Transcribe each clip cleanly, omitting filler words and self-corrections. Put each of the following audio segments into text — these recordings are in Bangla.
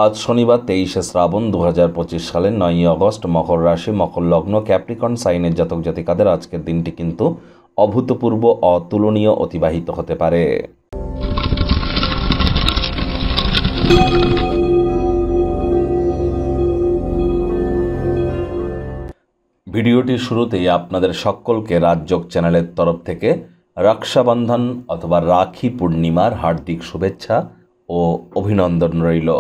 আজ শনিবার 23শে শ্রাবণ 2025 সালের 9ই অগস্ট। মকর রাশি, মকর লগ্ন, ক্যাপ্রিকন সাইনের জাতক জাতিকাদের আজকের দিনটি কিন্তু অভূতপূর্ব, অতুলনীয় অতিবাহিত হতে পারে। ভিডিওটির শুরুতেই আপনাদের সকলকে রাজযোগ চ্যানেলের তরফ থেকে রক্ষাবন্ধন অথবা রাখি পূর্ণিমার হার্দিক শুভেচ্ছা ও অভিনন্দন রইল।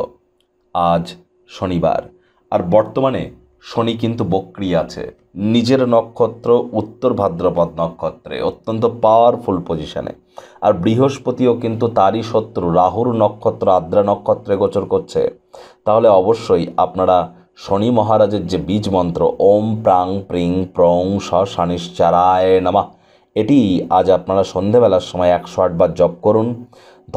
আজ শনিবার, আর বর্তমানে শনি কিন্তু বক্রী আছে, নিজের নক্ষত্র উত্তর ভাদ্রপদ নক্ষত্রে, অত্যন্ত পাওয়ারফুল পজিশনে। আর বৃহস্পতিও কিন্তু তারই শত্রু রাহুর নক্ষত্র আদ্রা নক্ষত্রে গোচর করছে। তাহলে অবশ্যই আপনারা শনি মহারাজের যে বীজ মন্ত্র ওম প্রাং প্রিং প্রং স শনিশ্চারায় নমঃ, এটি আজ আপনারা সন্ধেবেলার সময় 108 বার জপ করুন।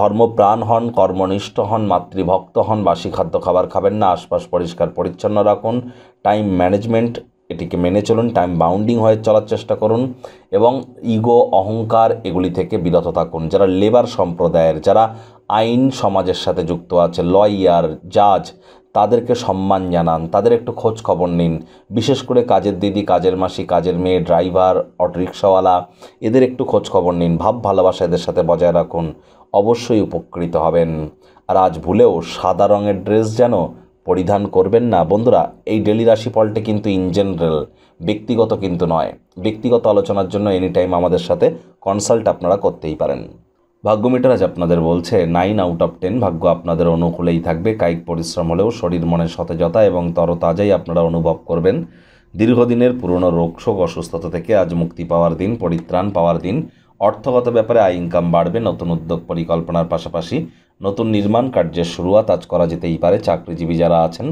ধর্মপ্রাণ হন, কর্মনিষ্ঠ হন, মাতৃভক্ত হন, বাসি খাদ্য খাবার খাবেন না, আশপাশ পরিষ্কার পরিচ্ছন্ন রাখুন, টাইম ম্যানেজমেন্ট এটিকে মেনে চলুন, টাইম বাউন্ডিং হয়ে চলার চেষ্টা করুন এবং ইগো অহংকার এগুলি থেকে বিরত থাকুন। যারা লেবার সম্প্রদায়ের, যারা আইন সমাজের সাথে যুক্ত আছে, লয়ার, জাজ, তাদেরকে সম্মান জানান, তাদের একটু খোঁজ খবর নিন। বিশেষ করে কাজের দিদি, কাজের মাসি, কাজের মেয়ে, ড্রাইভার, অটোরিকশাওয়ালা, এদের একটু খোঁজ খবর নিন, ভাব ভালোবাসা এদের সাথে বজায় রাখুন, অবশ্যই উপকৃত হবেন। আর আজ ভুলেও সাদা রঙের ড্রেস যেন পরিধান করবেন না। বন্ধুরা, এই ডেলি রাশিফলটি কিন্তু ইন জেনারেল, ব্যক্তিগত কিন্তু নয়। ব্যক্তিগত আলোচনার জন্য এনি টাইম আমাদের সাথে কনসাল্ট আপনারা করতেই পারেন। ভাগ্য মিটার আজ আপনাদের বলছে 9 আউট অফ 10, ভাগ্য আপনাদের অনুকূলেই থাকবে। কায়িক পরিশ্রম হলেও শরীর মনের সতেজতা এবং তরতাজাই আপনারা অনুভব করবেন। দীর্ঘদিনের পুরনো রোগশোক অসুস্থতা থেকে আজ মুক্তি পাওয়ার দিন, পরিত্রাণ পাওয়ার দিন। অর্থগত ব্যাপারে আয় ইনকাম বাড়বে। নতুন উদ্যোগ পরিকল্পনার পাশাপাশি নতুন নির্মাণ কার্যের শুরুয়াত আজ করা যেতেই পারে। চাকরিজীবী যারা আছেন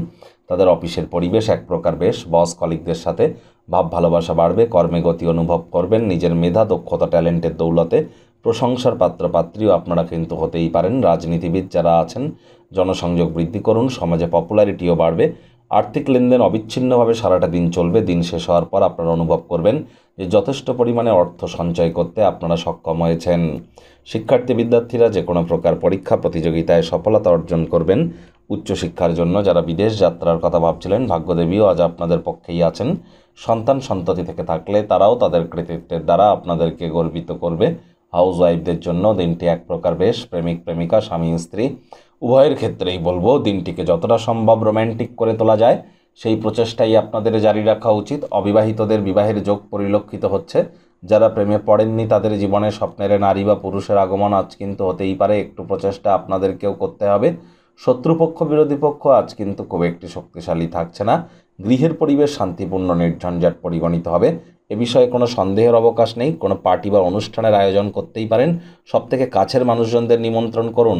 তাদের অফিসের পরিবেশ এক প্রকার বেশ, বস কলিগদের সাথে ভাব ভালোবাসা বাড়বে, কর্মে গতি অনুভব করবেন। নিজের মেধা, দক্ষতা, ট্যালেন্টের দৌলতে প্রশংসার পাত্রপাত্রীও আপনারা কিন্তু হতেই পারেন। রাজনীতিবিদ যারা আছেন জনসংযোগ বৃদ্ধি করুন, সমাজে পপুলারিটিও বাড়বে। আর্থিক লেনদেন অবিচ্ছিন্নভাবে সারাটা দিন চলবে। দিন শেষ হওয়ার পর আপনারা অনুভব করবেন যে যথেষ্ট পরিমাণে অর্থ সঞ্চয় করতে আপনারা সক্ষম হয়েছেন। শিক্ষার্থী বিদ্যার্থীরা যে কোনো প্রকার পরীক্ষা প্রতিযোগিতায় সফলতা অর্জন করবেন। উচ্চশিক্ষার জন্য যারা বিদেশ যাত্রার কথা ভাবছিলেন, ভাগ্যদেবীও আজ আপনাদের পক্ষেই আছেন। সন্তান সন্ততি থেকে থাকলে তারাও তাদের কৃতিত্বের দ্বারা আপনাদেরকে গর্বিত করবে। হাউস ওয়াইফদের জন্য দিনটি এক প্রকার বেশ। প্রেমিক প্রেমিকা, স্বামী স্ত্রী উভয়ের ক্ষেত্রেই বলবো দিনটিকে যতটা সম্ভব রোম্যান্টিক করে তোলা যায় সেই প্রচেষ্টাই আপনাদের জারি রাখা উচিত। অবিবাহিতদের বিবাহের যোগ পরিলক্ষিত হচ্ছে। যারা প্রেমে পড়েননি তাদের জীবনে স্বপ্নের নারী বা পুরুষের আগমন আজ কিন্তু হতেই পারে। একটু প্রচেষ্টা আপনাদেরকেও করতে হবে। শত্রুপক্ষ বিরোধী পক্ষ আজ কিন্তু খুব একটি শক্তিশালী থাকছে না। গৃহের পরিবেশ শান্তিপূর্ণ, নির্ঝঞ্ঝাট পরিগণিত হবে। এ বিষয়ে কোনো সন্দেহের অবকাশ নেই। কোনো পার্টি বা অনুষ্ঠানের আয়োজন করতেই পারেন। সবথেকে কাছের মানুষজনদের নিমন্ত্রণ করুন।